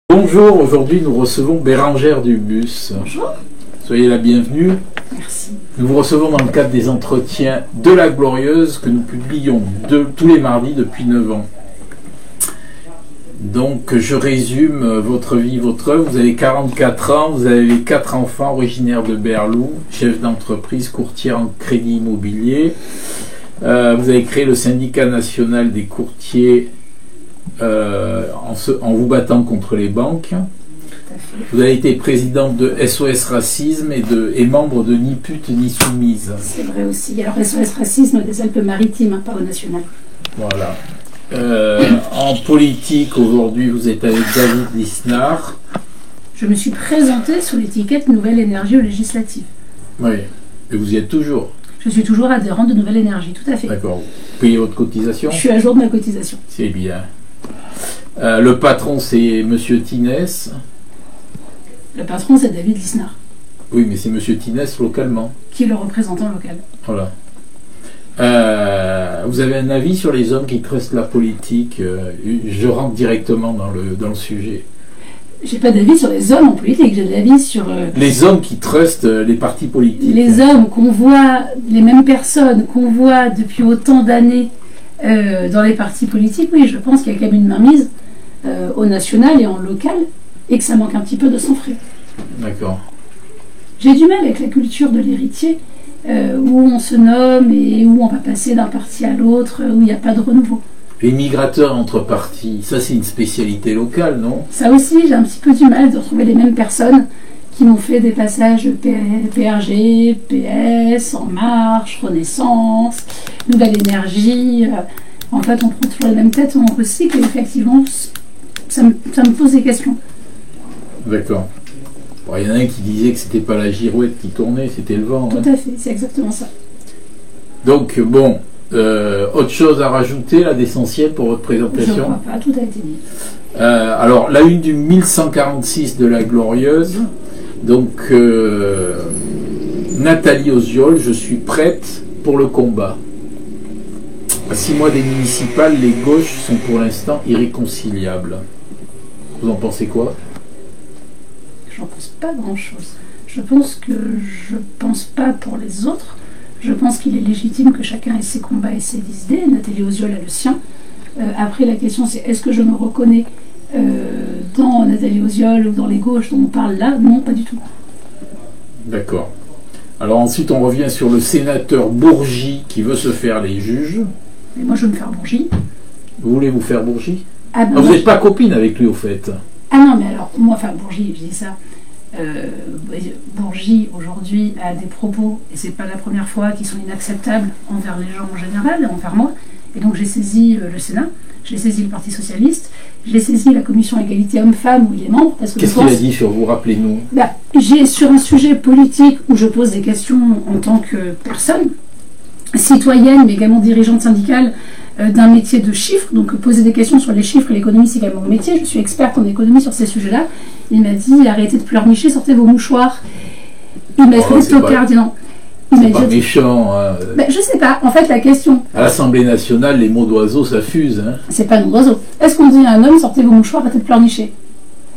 Bonjour, aujourd'hui nous recevons Bérengère Dubus. Bonjour. Soyez la bienvenue. Merci. Nous vous recevons dans le cadre des entretiens de la Glorieuse que nous publions tous les mardis depuis 9 ans. Donc je résume votre vie, votre œuvre. Vous avez 44 ans, vous avez 4 enfants originaires de Berlou, chef d'entreprise, courtier en crédit immobilier. Vous avez créé le syndicat national des courtiers en vous battant contre les banques. Vous avez été présidente de SOS Racisme et membre de Ni Pute Ni Soumise. C'est vrai aussi. Alors SOS Racisme des Alpes-Maritimes, pas au national. Voilà. En politique, aujourd'hui, vous êtes avec David Lisnard. Je me suis présentée sous l'étiquette Nouvelle Énergie aux législatives. Oui. Et vous y êtes toujours. Je suis toujours adhérente de Nouvelle Énergie, tout à fait. D'accord. Vous payez votre cotisation? Je suis à jour de ma cotisation. C'est bien. Le patron, c'est Monsieur Tinès. Le patron, c'est David Lisnard. Oui, mais c'est Monsieur Tinès localement. Qui est le représentant local. Voilà. Vous avez un avis sur les hommes qui trustent la politique? Je rentre directement dans le sujet. J'ai pas d'avis sur les hommes en politique, j'ai de l'avis sur... les hommes qui trustent les partis politiques. Les hommes qu'on voit, les mêmes personnes qu'on voit depuis autant d'années dans les partis politiques, oui, je pense qu'il y a quand même une mainmise au national et en local, et que ça manque un petit peu de sang frais. D'accord. J'ai du mal avec la culture de l'héritier, où on se nomme et où on va passer d'un parti à l'autre, où il n'y a pas de renouveau. Les migrateurs entre partis, ça c'est une spécialité locale, non? Ça aussi, j'ai un petit peu du mal de retrouver les mêmes personnes qui m'ont fait des passages PRG, PS, En Marche, Renaissance, Nouvelle Énergie. En fait, on prend toujours la même tête, on recycle, et effectivement, ça me pose des questions. D'accord. Bon, il y en a un qui disait que c'était pas la girouette qui tournait, c'était le vent. Tout à fait, c'est exactement ça. Donc, bon, autre chose à rajouter, là, d'essentiel pour votre présentation? Je ne crois pas, tout a été dit. Alors, la une du 1146 de la Glorieuse, donc, Nathalie Oziol, je suis prête pour le combat. À 6 mois des municipales, les gauches sont pour l'instant irréconciliables. Vous en pensez quoi? J'en pense pas grand-chose. Je pense pas pour les autres. Je pense qu'il est légitime que chacun ait ses combats et ses idées. Nathalie Oziol a le sien. Après, la question c'est est-ce que je me reconnais dans Nathalie Oziol ou dans les gauches dont on parle là? Non, pas du tout. D'accord. Alors ensuite, on revient sur le sénateur Bourgi qui veut se faire les juges. Mais moi, je veux me faire Bourgi. Vous voulez vous faire Bourgi? Vous n'êtes pas copine avec lui, au fait? Ah non, mais alors, moi, enfin, Bourgi, je dis ça. Bourgi, aujourd'hui, a des propos, et c'est pas la première fois, qui sont inacceptables envers les gens en général, et envers moi. Et donc, j'ai saisi le Sénat, j'ai saisi le Parti Socialiste, j'ai saisi la Commission Égalité Hommes-Femmes, où il est membre. Qu'est-ce qu'il a dit sur vous? Rappelez-nous. J'ai, sur un sujet politique où je pose des questions en tant que personne, citoyenne, mais également dirigeante syndicale, d'un métier de chiffres, donc poser des questions sur les chiffres et l'économie, c'est également mon métier. Je suis experte en économie sur ces sujets-là. Il m'a dit arrêtez de pleurnicher, sortez vos mouchoirs. Il m'a dit tocard, non. C'est pas méchant. Hein. Je sais pas, en fait la question. À l'Assemblée nationale, les mots d'oiseau ça fuse. Hein. C'est pas un nom d'oiseau. Est-ce qu'on dit à un homme sortez vos mouchoirs, arrêtez de pleurnicher?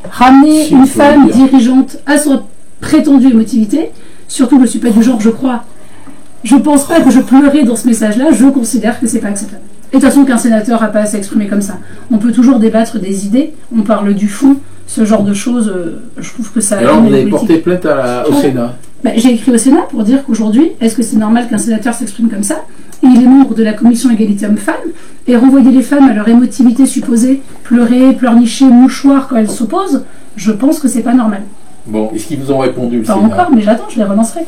Ramener une femme dirigeante à sa prétendue émotivité, surtout je ne suis pas du genre, je crois. Je pense pas que je pleurais dans ce message-là, je considère que c'est pas acceptable. Et de toute façon qu'un sénateur n'a pas à s'exprimer comme ça. On peut toujours débattre des idées, on parle du fond, ce genre de choses, je trouve que ça... Alors vous avez porté plainte au Sénat? J'ai écrit au Sénat pour dire qu'aujourd'hui, est-ce que c'est normal qu'un sénateur s'exprime comme ça? Et il est membre de la Commission Égalité Hommes-Femmes, et renvoyer les femmes à leur émotivité supposée, pleurer, pleurnicher, mouchoir quand elles s'opposent, je pense que c'est pas normal. Bon, est-ce qu'ils vous ont répondu, le Sénat? Pas encore, mais j'attends, je les relancerai.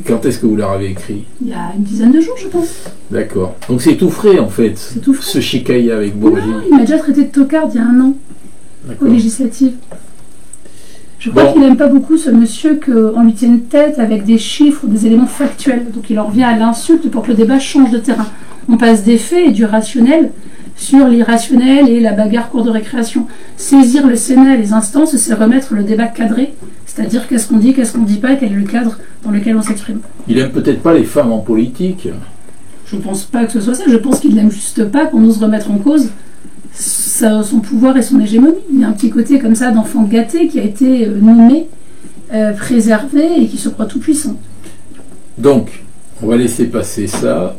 Quand est-ce que vous leur avez écrit? Il y a une dizaine de jours, je pense. D'accord. Donc c'est tout frais, en fait, tout frais. Ce chicaille avec Bourgi. Non, il m'a déjà traité de tocard il y a un an, aux législatives. Je crois qu'il n'aime pas beaucoup ce monsieur qu'on lui tienne tête avec des chiffres ou des éléments factuels. Donc il en revient à l'insulte pour que le débat change de terrain. On passe des faits et du rationnel sur l'irrationnel et la bagarre cour de récréation. Saisir le Sénat et les instances, c'est remettre le débat cadré, c'est-à-dire qu'est-ce qu'on dit, qu'est-ce qu'on ne dit pas, quel est le cadre dans lequel on s'exprime. Il aime peut-être pas les femmes en politique. Je ne pense pas que ce soit ça, je pense qu'il n'aime juste pas qu'on ose remettre en cause son pouvoir et son hégémonie. Il y a un petit côté comme ça d'enfant gâté qui a été nommé, préservé et qui se croit tout puissant. Donc, on va laisser passer ça.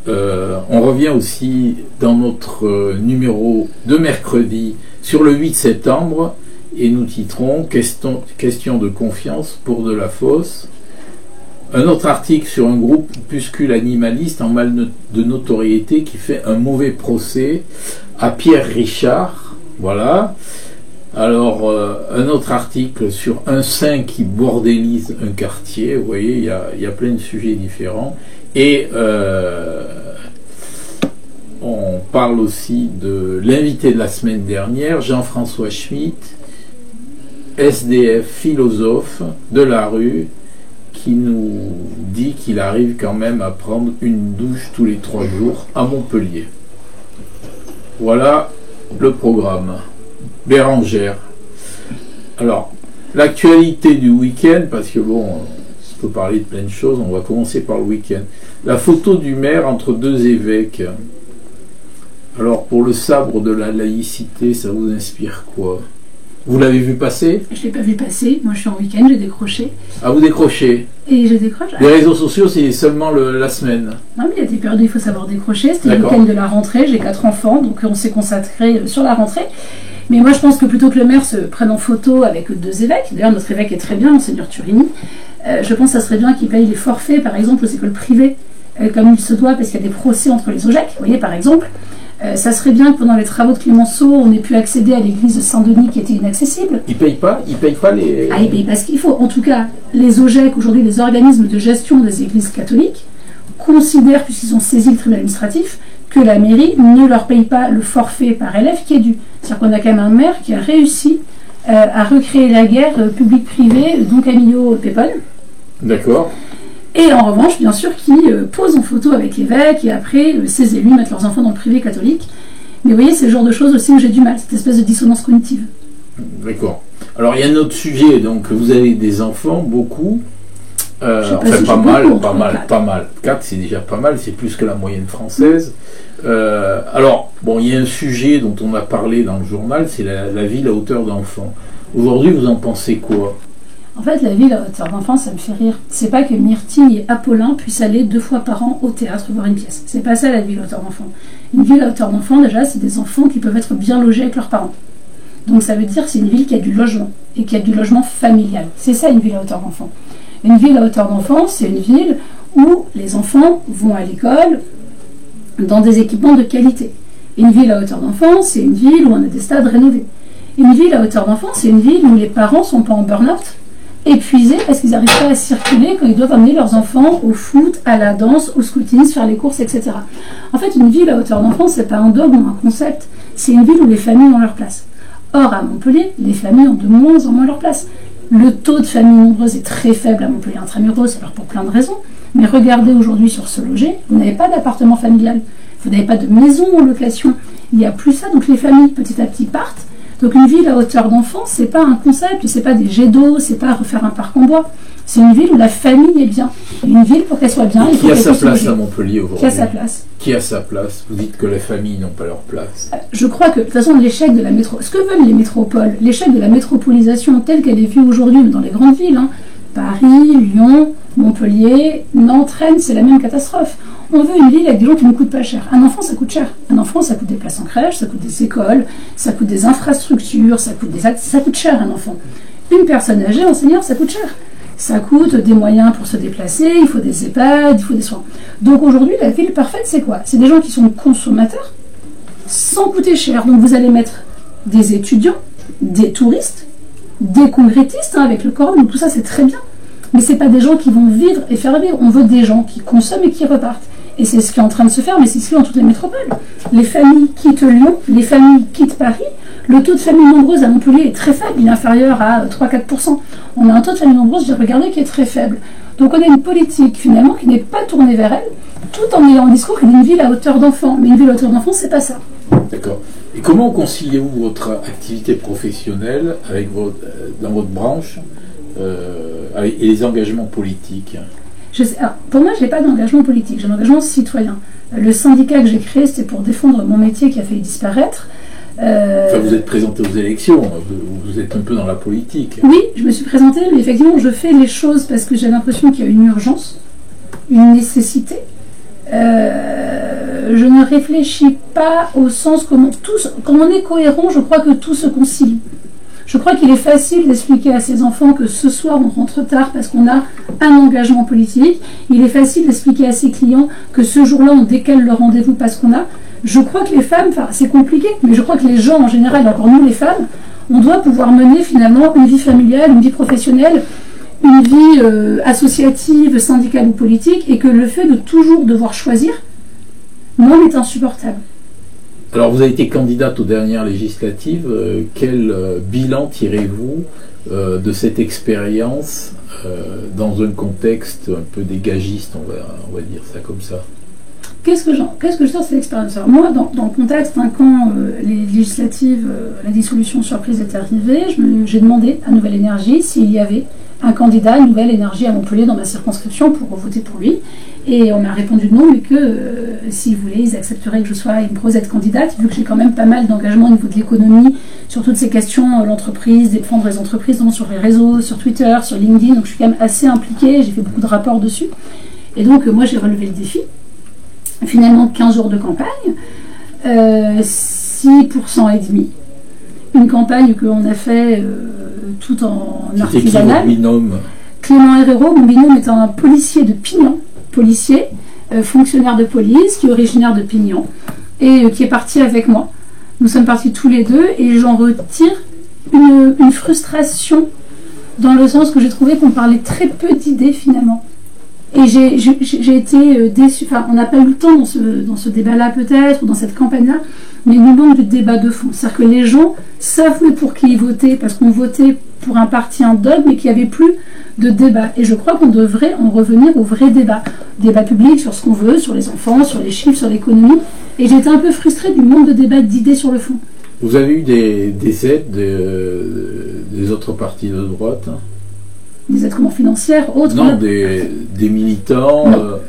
On revient aussi dans notre numéro de mercredi sur le 8 septembre et nous titrons Question de confiance pour de la fausse. Un autre article sur un groupuscule animaliste en mal de notoriété qui fait un mauvais procès à Pierre Richard. Voilà. Alors, un autre article sur un saint qui bordélise un quartier. Vous voyez, il y a plein de sujets différents. Et on parle aussi de l'invité de la semaine dernière, Jean-François Schmitt, SDF philosophe de la rue, qui nous dit qu'il arrive quand même à prendre une douche tous les 3 jours à Montpellier. Voilà le programme. Bérangère. Alors, l'actualité du week-end, parce que bon, on peut parler de plein de choses, on va commencer par le week-end. La photo du maire entre 2 évêques. Alors, pour le sabre de la laïcité, ça vous inspire quoi? Vous l'avez vu passer? Je ne l'ai pas vu passer. Moi, je suis en week-end, j'ai décroché. Ah, vous décrochez? Et je décroche. Les réseaux sociaux, c'est seulement la semaine. Non, mais il y a des périodes où il faut savoir décrocher. C'était le week-end de la rentrée. J'ai 4 enfants, donc on s'est consacré sur la rentrée. Mais moi, je pense que plutôt que le maire se prenne en photo avec 2 évêques, d'ailleurs, notre évêque est très bien, Monseigneur Turini, je pense que ça serait bien qu'il paye les forfaits, par exemple, aux écoles privées, comme il se doit, parce qu'il y a des procès entre les OGEC. Vous voyez, par exemple. Ça serait bien que pendant les travaux de Clémenceau, on ait pu accéder à l'église de Saint-Denis qui était inaccessible. Ils payent pas les... Ah, ils payent pas ce qu'il faut. En tout cas, les OGEC, aujourd'hui les organismes de gestion des églises catholiques, considèrent, puisqu'ils ont saisi le tribunal administratif, que la mairie ne leur paye pas le forfait par élève qui est dû. C'est-à-dire qu'on a quand même un maire qui a réussi à recréer la guerre publique-privée, Don Camillo Pépone. D'accord. Et en revanche, bien sûr, qui pose en photo avec l'évêque et après, ces élus mettent leurs enfants dans le privé catholique. Mais vous voyez, c'est le genre de choses aussi où j'ai du mal, cette espèce de dissonance cognitive. D'accord. Alors, il y a un autre sujet. Donc, vous avez des enfants, beaucoup. Enfin, si pas mal. 4, c'est déjà pas mal, c'est plus que la moyenne française. Alors, bon, il y a un sujet dont on a parlé dans le journal, c'est la ville à hauteur d'enfant. Aujourd'hui, vous en pensez quoi? En fait, la ville à hauteur d'enfant, ça me fait rire. C'est pas que Myrtille et Apollin puissent aller 2 fois par an au théâtre voir une pièce. C'est pas ça la ville à hauteur d'enfant. Une ville à hauteur d'enfant, déjà, c'est des enfants qui peuvent être bien logés avec leurs parents. Donc ça veut dire que c'est une ville qui a du logement, et qui a du logement familial. C'est ça une ville à hauteur d'enfant. Une ville à hauteur d'enfant, c'est une ville où les enfants vont à l'école dans des équipements de qualité. Une ville à hauteur d'enfant, c'est une ville où on a des stades rénovés. Une ville à hauteur d'enfant, c'est une ville où les parents sont pas en burn-out, épuisés parce qu'ils n'arrivent pas à circuler quand ils doivent amener leurs enfants au foot, à la danse, au scouting, faire les courses, etc. En fait, une ville à hauteur d'enfant, c'est pas un dogme ou un concept, c'est une ville où les familles ont leur place. Or, à Montpellier, les familles ont de moins en moins leur place. Le taux de familles nombreuses est très faible à Montpellier intramuros, alors pour plein de raisons. Mais regardez aujourd'hui sur Ce Loger, vous n'avez pas d'appartement familial, vous n'avez pas de maison en location, il n'y a plus ça, donc les familles petit à petit partent. Donc une ville à hauteur d'enfant, c'est pas un concept, c'est pas des jets d'eau, c'est pas refaire un parc en bois. C'est une ville où la famille est bien. Et une ville, pour qu'elle soit bien, il faut qu'elle puisse loger. Qui a sa place à Montpellier aujourd'hui? Qui a sa place? Qui a sa place? Vous dites que les familles n'ont pas leur place. Je crois que, de toute façon, l'échec de la ce que veulent les métropoles, l'échec de la métropolisation telle qu'elle est vue aujourd'hui dans les grandes villes, Paris, Lyon, Montpellier, Nantes, Rennes, c'est la même catastrophe. On veut une ville avec des gens qui ne coûtent pas cher. Un enfant, ça coûte cher. Un enfant, ça coûte des places en crèche, ça coûte des écoles, ça coûte des infrastructures, ça coûte cher, un enfant. Une personne âgée, un senior, ça coûte cher. Ça coûte des moyens pour se déplacer, il faut des EHPAD, il faut des soins. Donc aujourd'hui, la ville parfaite, c'est quoi? C'est des gens qui sont consommateurs, sans coûter cher. Donc vous allez mettre des étudiants, des touristes, des congressistes avec le quorum, donc tout ça c'est très bien. Mais c'est pas des gens qui vont vivre et faire vivre. On veut des gens qui consomment et qui repartent. Et c'est ce qui est en train de se faire, mais c'est ce qui est dans toutes les métropoles. Les familles quittent Lyon, les familles quittent Paris. Le taux de familles nombreuses à Montpellier est très faible, il est inférieur à 3-4%. On a un taux de familles nombreuses, j'ai regardé, qui est très faible. Donc on a une politique finalement qui n'est pas tournée vers elle, tout en ayant un discours qu'elle est une ville à hauteur d'enfant. Mais une ville à hauteur d'enfant, c'est pas ça. D'accord. Et comment conciliez-vous votre activité professionnelle avec dans votre branche et les engagements politiques? Alors, pour moi, je n'ai pas d'engagement politique, j'ai un engagement citoyen. Le syndicat que j'ai créé, c'était pour défendre mon métier qui a failli disparaître. Enfin, vous êtes présenté aux élections, vous êtes un peu dans la politique. Oui, je me suis présentée, mais effectivement, je fais les choses parce que j'ai l'impression qu'il y a une urgence, une nécessité. Je ne réfléchis pas au sens quand on est cohérent, je crois que tout se concilie. Je crois qu'il est facile d'expliquer à ses enfants que ce soir on rentre tard parce qu'on a un engagement politique. Il est facile d'expliquer à ses clients que ce jour-là on décale le rendez-vous parce qu'on a. Je crois que les femmes, enfin c'est compliqué, mais je crois que les gens en général, encore nous les femmes, on doit pouvoir mener finalement une vie familiale, une vie professionnelle, une vie associative, syndicale ou politique, et que le fait de toujours devoir choisir, moi, est insupportable. Alors, vous avez été candidate aux dernières législatives. Quel bilan tirez-vous de cette expérience dans un contexte un peu dégagiste, on va dire ça comme ça? Qu'est-ce que je tire de cette expérience? Alors moi, dans le contexte, quand les législatives, la dissolution surprise est arrivée, j'ai demandé à Nouvelle Énergie s'il y avait un candidat Nouvelle Énergie à Montpellier dans ma circonscription pour voter pour lui. Et on m'a répondu non, mais que s'ils voulaient, ils accepteraient que je sois une prosette candidate, vu que j'ai quand même pas mal d'engagement au niveau de l'économie, sur toutes ces questions, l'entreprise, défendre les entreprises, donc sur les réseaux, sur Twitter, sur LinkedIn, donc je suis quand même assez impliquée, j'ai fait beaucoup de rapports dessus. Et donc moi j'ai relevé le défi. Finalement 15 jours de campagne, 6% et demi. Une campagne qu'on a fait tout en artisanal. C'était qui votre binôme? Clément Herrero, mon binôme est un policier de Pignon, policier, fonctionnaire de police, qui est originaire de Pignon, et qui est parti avec moi. Nous sommes partis tous les deux, et j'en retire une frustration, dans le sens que j'ai trouvé qu'on parlait très peu d'idées finalement. Et j'ai été déçue, enfin on n'a pas eu le temps dans ce débat-là peut-être, ou dans cette campagne-là, mais il nous manque de débat de fond. C'est-à-dire que les gens savent pour qui ils votaient, parce qu'on votait pour un parti, un dogme, mais qu'il n'y avait plus de débat. Et je crois qu'on devrait en revenir au vrai débat. Débat public sur ce qu'on veut, sur les enfants, sur les chiffres, sur l'économie. Et j'étais un peu frustrée du manque de débat, d'idées sur le fond. Vous avez eu des aides des autres partis de droite? Des aides comment financières, autres? Non, des militants. Non.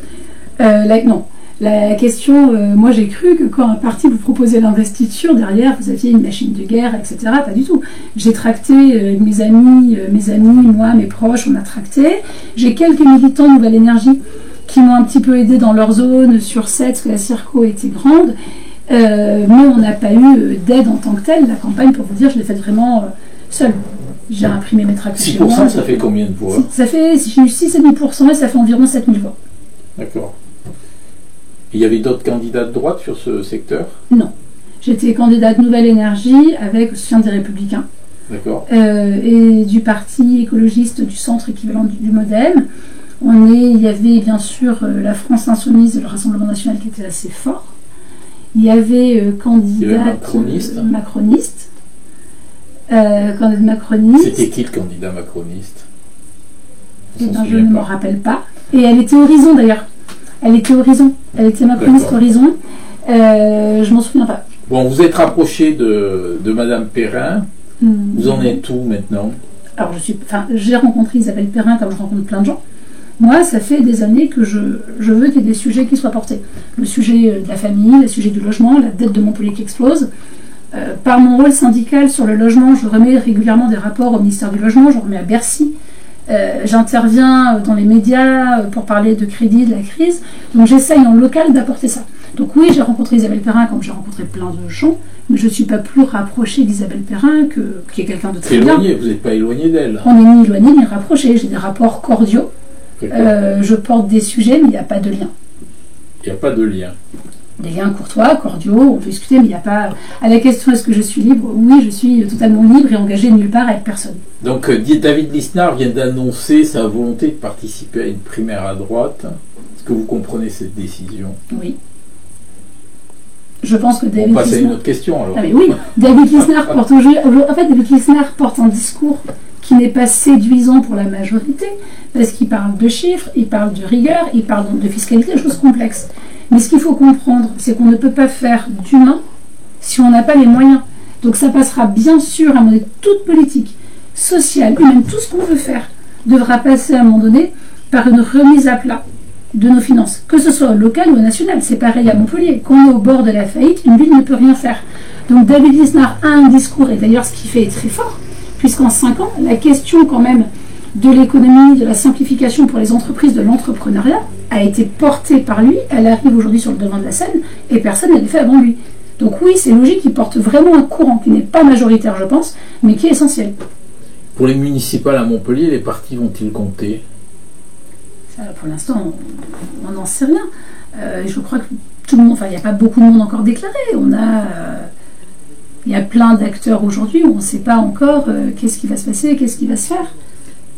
Non. La question, moi j'ai cru que quand un parti vous proposait l'investiture, derrière vous aviez une machine de guerre, etc. Pas du tout. J'ai tracté mes amis, moi, mes proches, on a tracté. J'ai quelques militants Nouvelle Énergie qui m'ont un petit peu aidé dans leur zone sur 7, parce que la circo était grande. Mais on n'a pas eu d'aide en tant que telle. La campagne, pour vous dire, je l'ai faite vraiment seule. J'ai imprimé mes tracts. 6%, ça fait combien de voix? J'ai eu 6,5% et ça fait environ 7000 voix. D'accord. Il y avait d'autres candidats de droite sur ce secteur? Non. J'étais candidate Nouvelle Énergie avec le soutien des Républicains. D'accord. Et du parti écologiste du centre équivalent du Modem. Il y avait bien sûr la France Insoumise et le Rassemblement National qui était assez fort. Il y avait candidate macroniste. Candidat macroniste. C'était qui le candidat macroniste? Je ne m'en rappelle pas. Et elle était Horizon d'ailleurs. Elle était Horizon. Elle était macroniste Horizon. Je m'en souviens pas. Bon, vous êtes rapproché de Madame Perrin. Vous en êtes où maintenant? Alors j'ai rencontré Isabelle Perrin comme je rencontre plein de gens. Moi, ça fait des années que je veux qu'il y ait des sujets qui soient portés. Le sujet de la famille, le sujet du logement, la dette de Montpellier qui explose. Par mon rôle syndical sur le logement, je remets régulièrement des rapports au ministère du Logement, je remets à Bercy. J'interviens dans les médias pour parler de crédit, de la crise. Donc j'essaye en local d'apporter ça. Donc oui, j'ai rencontré Isabelle Perrin comme j'ai rencontré plein de gens, mais je ne suis pas plus rapprochée d'Isabelle Perrin qui est quelqu'un de très bien. Vous n'êtes pas éloigné d'elle? On n'est ni éloigné ni rapproché. J'ai des rapports cordiaux. Je porte des sujets, mais il n'y a pas de lien. Il n'y a pas de lien. Des liens courtois, cordiaux, on peut discuter, mais il n'y a pas... À la question est-ce que je suis libre? Oui, je suis totalement libre et engagée nulle part avec personne. Donc David Lisnard vient d'annoncer sa volonté de participer à une primaire à droite. Est-ce que vous comprenez cette décision? Oui. Je pense que David Lisnard... On passe à une autre question alors. Ah mais oui, David Lisnard porte David Lisnard porte un discours qui n'est pas séduisant pour la majorité, parce qu'il parle de chiffres, il parle de rigueur, il parle de fiscalité, de choses complexes. Mais ce qu'il faut comprendre, c'est qu'on ne peut pas faire d'humain si on n'a pas les moyens. Donc ça passera bien sûr à un moment donné, toute politique, sociale, humaine, tout ce qu'on veut faire devra passer à un moment donné par une remise à plat de nos finances, que ce soit local ou national. C'est pareil à Montpellier. Quand on est au bord de la faillite, une ville ne peut rien faire. Donc David Lisnard a un discours, et d'ailleurs ce qu'il fait est très fort, puisqu'en 5 ans, la question quand même de l'économie, de la simplification pour les entreprises, de l'entrepreneuriat, a été portée par lui. Elle arrive aujourd'hui sur le devant de la scène, et personne ne l'a fait avant lui. Donc oui, c'est logique qu'il porte vraiment un courant qui n'est pas majoritaire, je pense, mais qui est essentiel. Pour les municipales à Montpellier, les partis vont-ils compter? Ça, pour l'instant, on n'en sait rien. Je crois que tout le monde, enfin, il n'y a pas beaucoup de monde encore déclaré. Il y a plein d'acteurs aujourd'hui où on ne sait pas encore qu'est-ce qui va se passer, qu'est-ce qui va se faire.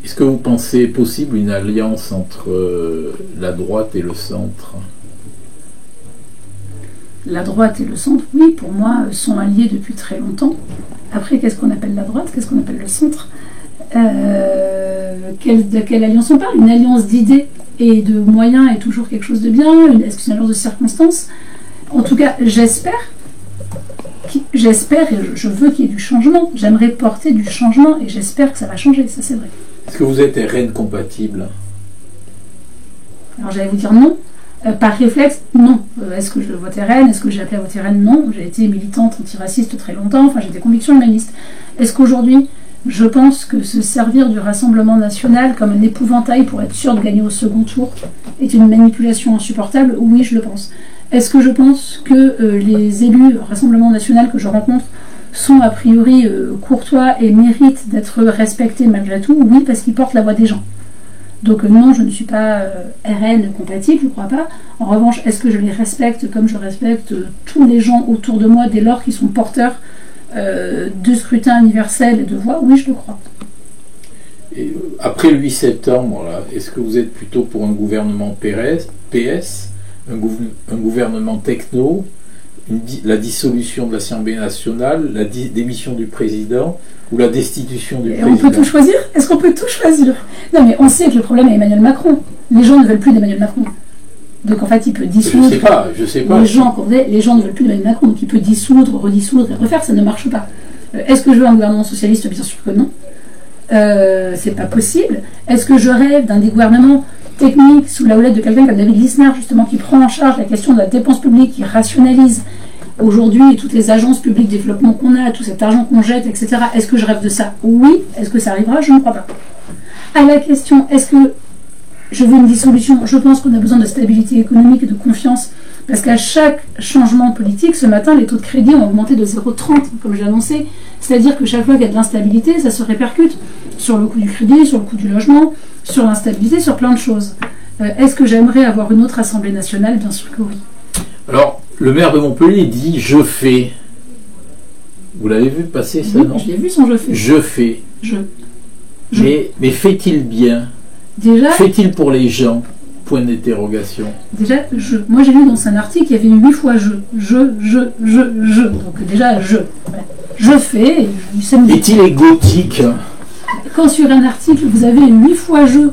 Est-ce que vous pensez possible une alliance entre la droite et le centre? La droite et le centre, oui, pour moi, sont alliés depuis très longtemps. Après, qu'est-ce qu'on appelle la droite? Qu'est-ce qu'on appelle le centre? De quelle alliance on parle? Une alliance d'idées et de moyens est toujours quelque chose de bien. Est-ce que c'est une alliance de circonstances? En tout cas, j'espère et je veux qu'il y ait du changement. J'aimerais porter du changement et j'espère que ça va changer, ça c'est vrai. Est-ce que vous êtes RN compatible? Alors j'allais vous dire non. Par réflexe, non. Est-ce que je vote RN? Est-ce que j'ai appelé à voter RN? Non. J'ai été militante antiraciste très longtemps, enfin j'ai des convictions humanistes. Est-ce qu'aujourd'hui, je pense que se servir du Rassemblement national comme un épouvantail pour être sûr de gagner au second tour est une manipulation insupportable? Oui, je le pense. Est-ce que je pense que les élus Rassemblement national que je rencontre sont a priori courtois et méritent d'être respectés malgré tout? Oui, parce qu'ils portent la voix des gens. Donc non, je ne suis pas RN compatible, je ne crois pas. En revanche, est-ce que je les respecte comme je respecte tous les gens autour de moi dès lors qu'ils sont porteurs de scrutin universel et de voix? Oui, je le crois. Et après le 8 septembre, est-ce que vous êtes plutôt pour un gouvernement PS, un gouvernement techno, la dissolution de l'Assemblée nationale, la démission du président ou la destitution du président? On peut tout choisir? Est-ce qu'on peut tout choisir? Non, mais on sait que le problème est Emmanuel Macron. Les gens ne veulent plus d'Emmanuel Macron. Donc en fait, il peut dissoudre. Je sais pas. Les gens ne veulent plus d'Emmanuel Macron, donc il peut dissoudre, redissoudre et refaire, ça ne marche pas. Est-ce que je veux un gouvernement socialiste? Bien sûr que non. C'est pas possible. Est-ce que je rêve d'un gouvernement technique sous la houlette de quelqu'un comme David Lisnard, justement, qui prend en charge la question de la dépense publique, qui rationalise aujourd'hui toutes les agences publiques de développement qu'on a, tout cet argent qu'on jette, etc. Est-ce que je rêve de ça? Oui. Est-ce que ça arrivera? Je ne crois pas. À la question, est-ce que je veux une dissolution? Je pense qu'on a besoin de stabilité économique et de confiance, parce qu'à chaque changement politique, ce matin, les taux de crédit ont augmenté de 0,30, comme j'ai annoncé. C'est-à-dire que chaque fois qu'il y a de l'instabilité, ça se répercute sur le coût du crédit, sur le coût du logement, sur l'instabilité, sur plein de choses. Est-ce que j'aimerais avoir une autre Assemblée nationale? Bien sûr que oui. Alors, le maire de Montpellier dit « je fais ». Vous l'avez vu passer ça, oui, non? Je l'ai vu son « je fais ». Je fais. Mais fait-il bien? Déjà, fait-il pour les gens? Point d'interrogation. Déjà, je. Moi, j'ai lu dans un article qu'il y avait 8 fois je. Donc déjà, je. Voilà. Je fais. Est-il égotique? Quand sur un article, vous avez 8 fois je,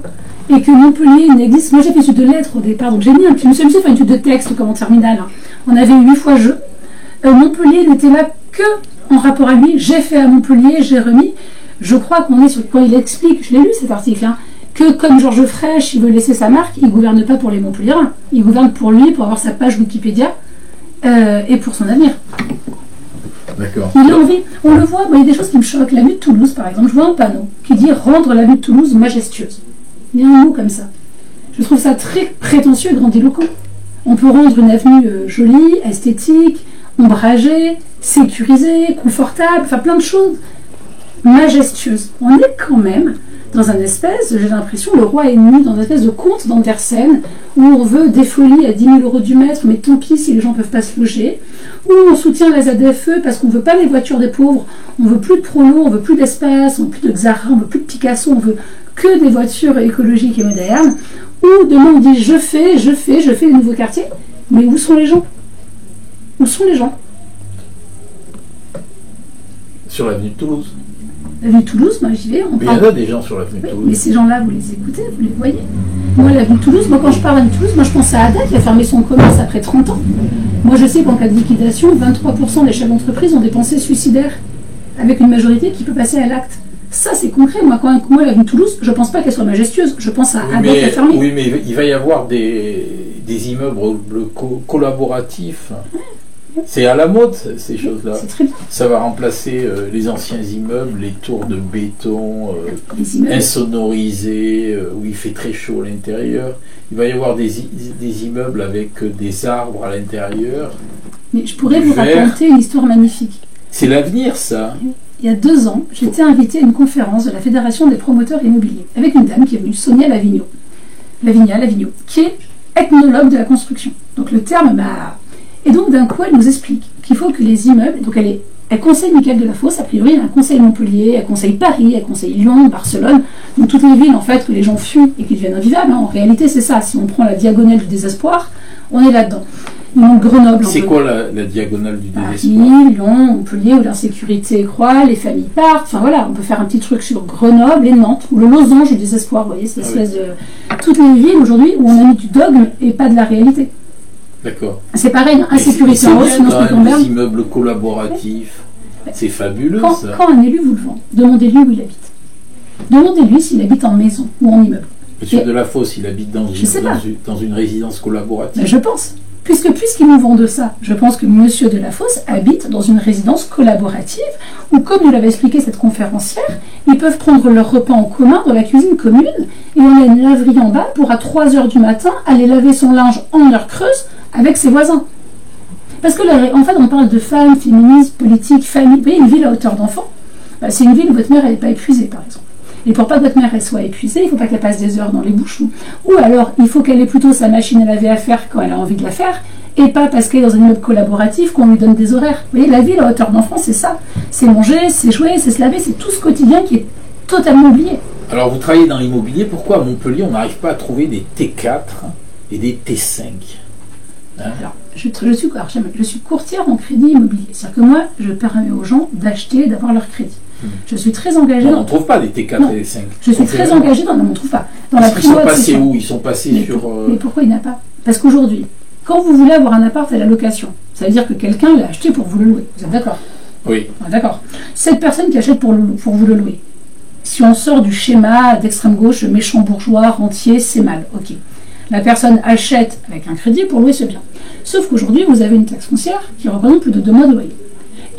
et que Montpellier n'existe... Moi, j'ai fait une étude de lettres au départ, donc j'ai mis un petit... Je me suis fait une étude de texte comme en terminale. Hein. On avait 8 fois je. Montpellier n'était là que en rapport à lui. J'ai fait à Montpellier, j'ai remis. Je crois qu'on est sur quoi il explique, je l'ai lu cet article, hein, que comme Georges Frêche, il veut laisser sa marque, il ne gouverne pas pour les Montpelliérains. Il gouverne pour lui, pour avoir sa page Wikipédia, et pour son avenir. D'accord. Il a envie, on le voit, il y a des choses qui me choquent. La vue de Toulouse, par exemple, je vois un panneau qui dit « Rendre la vue de Toulouse majestueuse ». Il y a un mot comme ça. Je trouve ça très prétentieux et grandiloquent. On peut rendre une avenue jolie, esthétique, ombragée, sécurisée, confortable, enfin plein de choses majestueuses. On est quand même dans un espèce, j'ai l'impression, le roi est nu dans une espèce de conte d'Andersen, où on veut des folies à 10 000 € du mètre, mais tant pis si les gens ne peuvent pas se loger, où on soutient la ZFE parce qu'on ne veut pas les voitures des pauvres, on veut plus de prolos, on veut plus d'espace, on veut plus de Xara, on veut plus de Picasso, on veut que des voitures écologiques et modernes, où demain on dit je fais les nouveaux quartiers, mais où sont les gens? Où sont les gens? Sur l'avenue de Toulouse. L'avenue de Toulouse, moi j'y vais. Il y en a des gens sur l'avenue de Toulouse. Mais ces gens-là, vous les écoutez, vous les voyez. Moi, l'avenue de Toulouse, quand je parle de Toulouse, moi je pense à Ada qui a fermé son commerce après 30 ans. Moi je sais qu'en cas de liquidation, 23% des chefs d'entreprise ont des pensées suicidaires, avec une majorité qui peut passer à l'acte. Ça, c'est concret. Moi, la ville de Toulouse, je ne pense pas qu'elle soit majestueuse. Je pense à Abbé-Fermier. Oui, mais il va y avoir des immeubles collaboratifs. C'est à la mode, ces choses-là. C'est très bien. Ça va remplacer les anciens immeubles, les tours de béton insonorisés, où il fait très chaud à l'intérieur. Il va y avoir des immeubles avec des arbres à l'intérieur. Mais je pourrais vous raconter une histoire magnifique. C'est l'avenir, ça. Il y a 2 ans, j'étais invitée à une conférence de la Fédération des promoteurs immobiliers, avec une dame qui est venue, Sonia Lavigno, qui est ethnologue de la construction. Donc le terme m'a... Et donc d'un coup, elle nous explique qu'il faut que les immeubles... Donc elle conseille Michael Delafosse, a priori, elle conseille Montpellier, elle conseille Paris, elle conseille Lyon, Barcelone, donc toutes les villes en fait que les gens fuient et qui deviennent invivables. En réalité, c'est ça. Si on prend la diagonale du désespoir, on est là-dedans. Grenoble. C'est quoi la diagonale du désespoir? Paris, Lyon, Montpellier, où l'insécurité croît, les familles partent. Enfin voilà, on peut faire un petit truc sur Grenoble et Nantes, ou le losange du désespoir. Vous voyez, cette espèce de... Toutes les villes aujourd'hui où on a mis du dogme et pas de la réalité. D'accord. C'est pareil, insécurité en hausse, des immeubles collaboratifs. C'est fabuleux, ça. Quand un élu vous le vend, demandez-lui où il habite. Demandez-lui s'il habite en maison ou en immeuble. Monsieur Delafosse, il habite dans une résidence collaborative. Ben, je pense. Puisqu'ils nous vendent ça, je pense que Monsieur Delafosse habite dans une résidence collaborative où, comme nous l'avait expliqué cette conférencière, ils peuvent prendre leur repas en commun dans la cuisine commune et on a une laverie en bas pour à 3 h du matin aller laver son linge en heure creuse avec ses voisins. Parce que là, en fait, on parle de femmes, féministes, politique, famille. Vous voyez, une ville à hauteur d'enfant, c'est une ville où votre mère n'est pas épuisée, par exemple. Et pour pas que votre mère elle soit épuisée, il ne faut pas qu'elle passe des heures dans les bouchons. Ou alors, il faut qu'elle ait plutôt sa machine à laver à faire quand elle a envie de la faire, et pas parce qu'elle est dans un immeuble collaboratif qu'on lui donne des horaires. Vous voyez, la ville à hauteur d'enfant, c'est ça. C'est manger, c'est jouer, c'est se laver, c'est tout ce quotidien qui est totalement oublié. Alors, vous travaillez dans l'immobilier, pourquoi à Montpellier, on n'arrive pas à trouver des T4 et des T5 Alors, je suis courtière en crédit immobilier. C'est-à-dire que moi, je permets aux gens d'acheter, d'avoir leur crédit. Je suis très engagée. On ne trouve pas des T4 et des 5. Je suis très engagée dans. Non, on ne trouve pas. Dans la ils sont passés où? Ils sont passés sur. Mais pourquoi il n'y en a pas? Parce qu'aujourd'hui, quand vous voulez avoir un appart à la location, ça veut dire que quelqu'un l'a acheté pour vous le louer. Vous êtes d'accord? Oui. Ah, d'accord. Cette personne qui achète pour vous le louer, si on sort du schéma d'extrême gauche, méchant bourgeois, rentier, c'est mal. Ok. La personne achète avec un crédit pour louer ce bien. Sauf qu'aujourd'hui, vous avez une taxe foncière qui représente plus de 2 mois de loyer.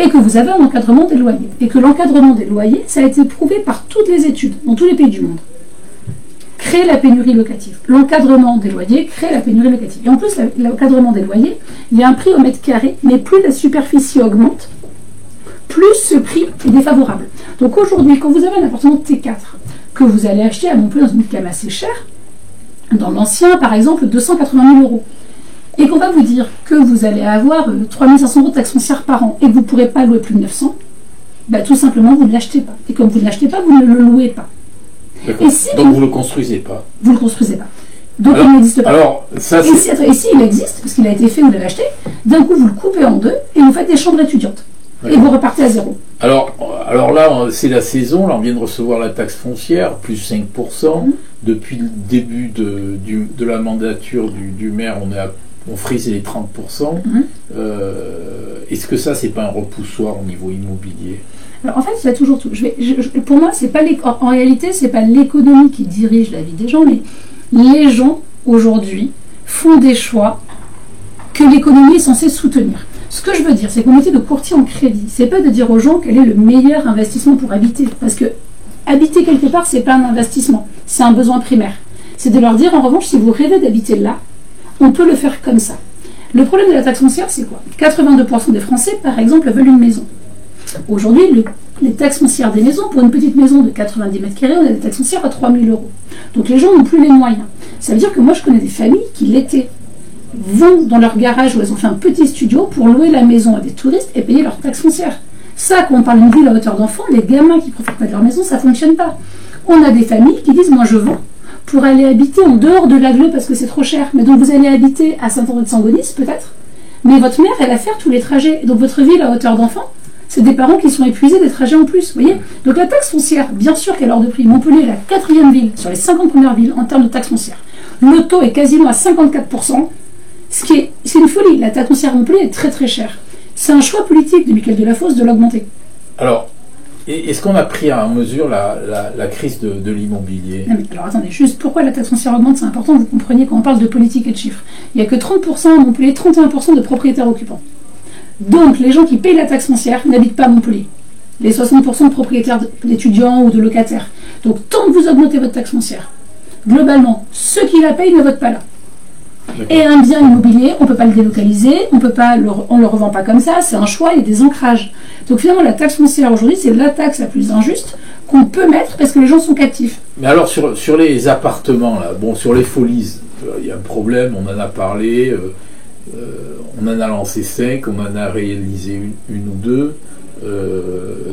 Et que vous avez un encadrement des loyers. Et que l'encadrement des loyers, ça a été prouvé par toutes les études, dans tous les pays du monde. Crée la pénurie locative. L'encadrement des loyers crée la pénurie locative. Et en plus, l'encadrement des loyers, il y a un prix au mètre carré, mais plus la superficie augmente, plus ce prix est défavorable. Donc aujourd'hui, quand vous avez un appartement T4, que vous allez acheter à Montpellier dans une gamme assez chère, dans l'ancien, par exemple, 280 000 €, et qu'on va vous dire que vous allez avoir 3 500 € de taxe foncière par an et que vous ne pourrez pas louer plus de 900, bah, tout simplement, vous ne l'achetez pas. Et comme vous ne l'achetez pas, vous ne le louez pas. Et si donc vous ne le construisez pas. Vous ne le construisez pas. Donc il n'existe pas. Alors, ça, et si il existe, parce qu'il a été fait, vous l'avez acheté, d'un coup vous le coupez en 2 et vous faites des chambres étudiantes. Et vous repartez à 0. Alors là, c'est la saison, là on vient de recevoir la taxe foncière, plus 5%. Depuis le début de la mandature du maire, on frise les 30%. Est-ce que ça, c'est pas un repoussoir au niveau immobilier? Alors en fait, il y a toujours tout. Pour moi, c'est pas en réalité, c'est pas l'économie qui dirige la vie des gens, mais les gens aujourd'hui font des choix que l'économie est censée soutenir. Ce que je veux dire, c'est qu'on métier de courtier en crédit, c'est pas de dire aux gens quel est le meilleur investissement pour habiter, parce que habiter quelque part, c'est pas un investissement, c'est un besoin primaire. C'est de leur dire en revanche, si vous rêvez d'habiter là, on peut le faire comme ça. Le problème de la taxe foncière, c'est quoi? 82% des Français, par exemple, veulent une maison. Aujourd'hui, les taxes foncières des maisons, pour une petite maison de 90 mètres carrés, on a des taxes foncières à 3 000 €. Donc les gens n'ont plus les moyens. Ça veut dire que moi, je connais des familles qui, l'été, vont dans leur garage où elles ont fait un petit studio pour louer la maison à des touristes et payer leurs taxes foncières. Ça, quand on parle d'une ville à hauteur d'enfant, les gamins qui ne profitent pas de leur maison, ça ne fonctionne pas. On a des familles qui disent, moi je vends pour aller habiter en dehors de l'Aglo parce que c'est trop cher. Mais donc vous allez habiter à Saint-André-de-Sangonis peut-être, mais votre mère, elle va faire tous les trajets. Donc votre ville à hauteur d'enfant, c'est des parents qui sont épuisés des trajets en plus. Vous voyez. Donc la taxe foncière, bien sûr qu'elle est hors de prix. Montpellier est la 4e ville sur les 50 premières villes en termes de taxe foncière. Le taux est quasiment à 54%. C'est une folie. La taxe foncière à Montpellier est très très chère. C'est un choix politique de Michael Delafosse de l'augmenter. Alors, Est-ce qu'on a pris en mesure la crise de l'immobilier? Alors attendez, juste pourquoi la taxe foncière augmente, c'est important, vous compreniez quand on parle de politique et de chiffres. Il n'y a que 30% à Montpellier, 31% de propriétaires occupants. Donc les gens qui payent la taxe foncière n'habitent pas à Montpellier. Les 60% de propriétaires d'étudiants ou de locataires. Donc tant que vous augmentez votre taxe foncière, globalement, ceux qui la payent ne votent pas là. Et un bien immobilier, on ne peut pas le délocaliser, on ne le revend pas comme ça, c'est un choix, il y a des ancrages. Donc finalement, la taxe foncière aujourd'hui, c'est la taxe la plus injuste qu'on peut mettre parce que les gens sont captifs. Mais alors sur les appartements, là, bon, sur les folies, il y a un problème, on en a parlé, on en a lancé 5, on en a réalisé une ou deux,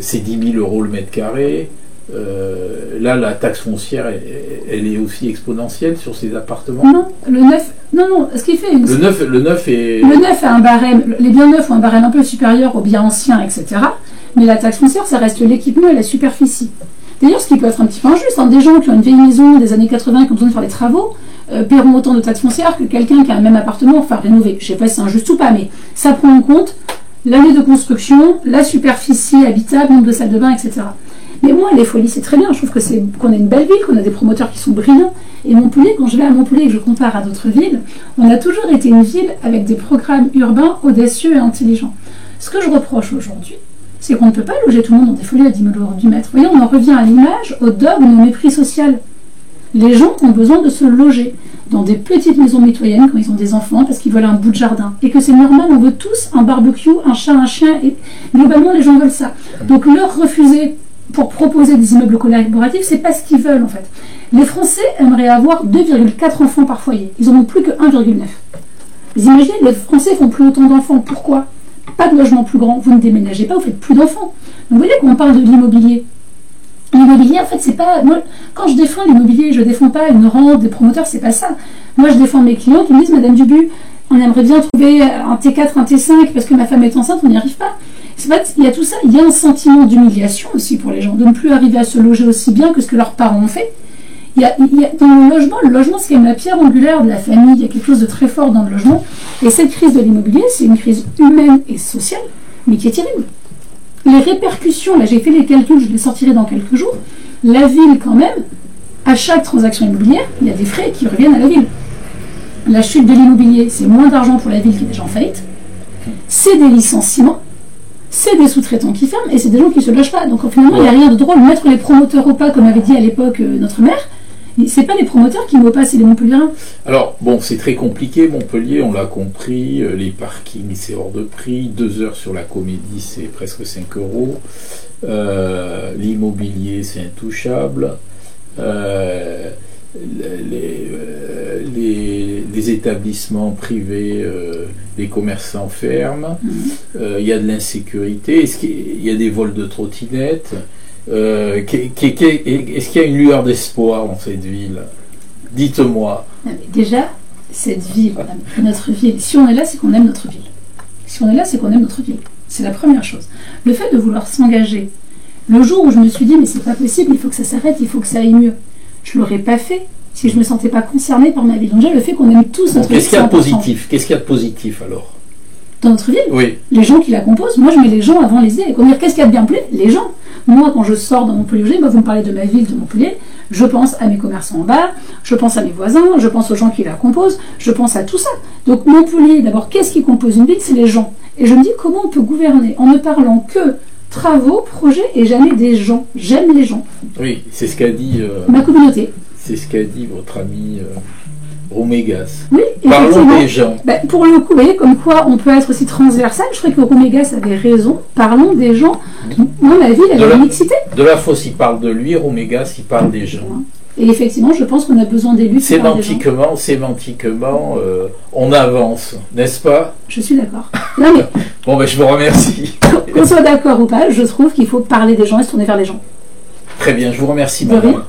c'est 10 000 € le mètre carré. Là, la taxe foncière, elle est aussi exponentielle sur ces appartements. Non, le neuf, non, ce qui fait... Le neuf a un barème, les biens neufs ont un barème un peu supérieur aux biens anciens, etc. Mais la taxe foncière, ça reste l'équipement et la superficie. D'ailleurs, ce qui peut être un petit peu injuste, des gens qui ont une vieille maison des années 80 qui ont besoin de faire des travaux, paieront autant de taxes foncières que quelqu'un qui a un même appartement enfin rénové. Je ne sais pas si c'est injuste ou pas, mais ça prend en compte l'année de construction, la superficie habitable, nombre de salles de bain, etc. Mais moi, les folies, c'est très bien. Je trouve qu'on a une belle ville, qu'on a des promoteurs qui sont brillants. Et Montpellier, quand je vais à Montpellier et que je compare à d'autres villes, on a toujours été une ville avec des programmes urbains audacieux et intelligents. Ce que je reproche aujourd'hui, c'est qu'on ne peut pas loger tout le monde dans des folies à 10 000 € du mètre. Vous voyez, on en revient à l'image, au dogme, au mépris social. Les gens ont besoin de se loger dans des petites maisons mitoyennes quand ils ont des enfants parce qu'ils veulent un bout de jardin. Et que c'est normal, on veut tous un barbecue, un chat, un chien. Et globalement, les gens veulent ça. Donc leur refuser pour proposer des immeubles collaboratifs, c'est pas ce qu'ils veulent en fait. Les Français aimeraient avoir 2,4 enfants par foyer. Ils en ont plus que 1,9. Vous imaginez, les Français font plus autant d'enfants. Pourquoi? Pas de logement plus grand. Vous ne déménagez pas, vous faites plus d'enfants. Donc vous voyez, quand on parle de l'immobilier, l'immobilier, en fait, c'est pas... Moi, quand je défends l'immobilier, je défends pas une rente des promoteurs, c'est pas ça. Moi, je défends mes clients qui me disent, Madame Dubu, on aimerait bien trouver un T4, un T5, parce que ma femme est enceinte, on n'y arrive pas. Il y a tout ça, il y a un sentiment d'humiliation aussi pour les gens, de ne plus arriver à se loger aussi bien que ce que leurs parents ont fait. Dans le logement, c'est quand même la pierre angulaire de la famille, il y a quelque chose de très fort dans le logement. Et cette crise de l'immobilier, c'est une crise humaine et sociale, mais qui est terrible. Les répercussions, là j'ai fait les calculs, je les sortirai dans quelques jours, la ville quand même, à chaque transaction immobilière, il y a des frais qui reviennent à la ville. La chute de l'immobilier, c'est moins d'argent pour la ville qui est déjà en faillite, c'est des licenciements, c'est des sous-traitants qui ferment et c'est des gens qui ne se logent pas. Donc finalement, il n'y a rien de drôle. Mettre les promoteurs au pas, comme avait dit à l'époque notre maire, c'est pas les promoteurs qui n'ont pas, c'est les Montpelliérains. Alors, bon, c'est très compliqué, Montpellier, on l'a compris, les parkings, c'est hors de prix, 2 heures sur la Comédie, c'est presque 5 €, l'immobilier, c'est intouchable, les établissements privés, les commerçants ferment, il y a de l'insécurité, est-ce qu'il y a des vols de trottinettes, est-ce qu'il y a une lueur d'espoir dans cette ville? Dites-moi. Déjà, cette ville, notre ville, si on est là, c'est qu'on aime notre ville. Si on est là, c'est qu'on aime notre ville. C'est la première chose. Le fait de vouloir s'engager, le jour où je me suis dit, mais c'est pas possible, il faut que ça s'arrête, il faut que ça aille mieux, je l'aurais pas fait si je me sentais pas concernée par ma ville. Donc déjà, le fait qu'on aime tous notre ville, qu'est-ce qu'il y a de positif? Qu'est-ce qu'il y a de positif alors? Dans notre ville? Oui. Les gens qui la composent, moi je mets les gens avant les idées. Qu'est-ce qu'il y a de bien plus? Les gens. Moi, quand je sors dans Montpellier, vous me parlez de ma ville de Montpellier, je pense à mes commerçants en bas, je pense à mes voisins, je pense aux gens qui la composent, je pense à tout ça. Donc Montpellier, d'abord, qu'est-ce qui compose une ville? C'est les gens. Et je me dis, comment on peut gouverner en ne parlant que travaux, projets et jamais des gens? J'aime les gens. Oui, c'est ce qu'a dit... ma communauté. C'est ce qu'a dit votre ami... Romégas. Oui, parlons des gens. Pour le coup, vous voyez, comme quoi on peut être aussi transversal. Je crois que Romégas avait raison. Parlons des gens. Moi, ma ville, elle a une mixité. De la Fosse, il parle de lui. Romégas, il parle des gens. Et effectivement, je pense qu'on a besoin d'élus. Sémantiquement, on avance, n'est-ce pas? Je suis d'accord. Non mais. Bon, je vous remercie. Qu'on soit d'accord ou pas, je trouve qu'il faut parler des gens et se tourner vers les gens. Très bien, je vous remercie, madame.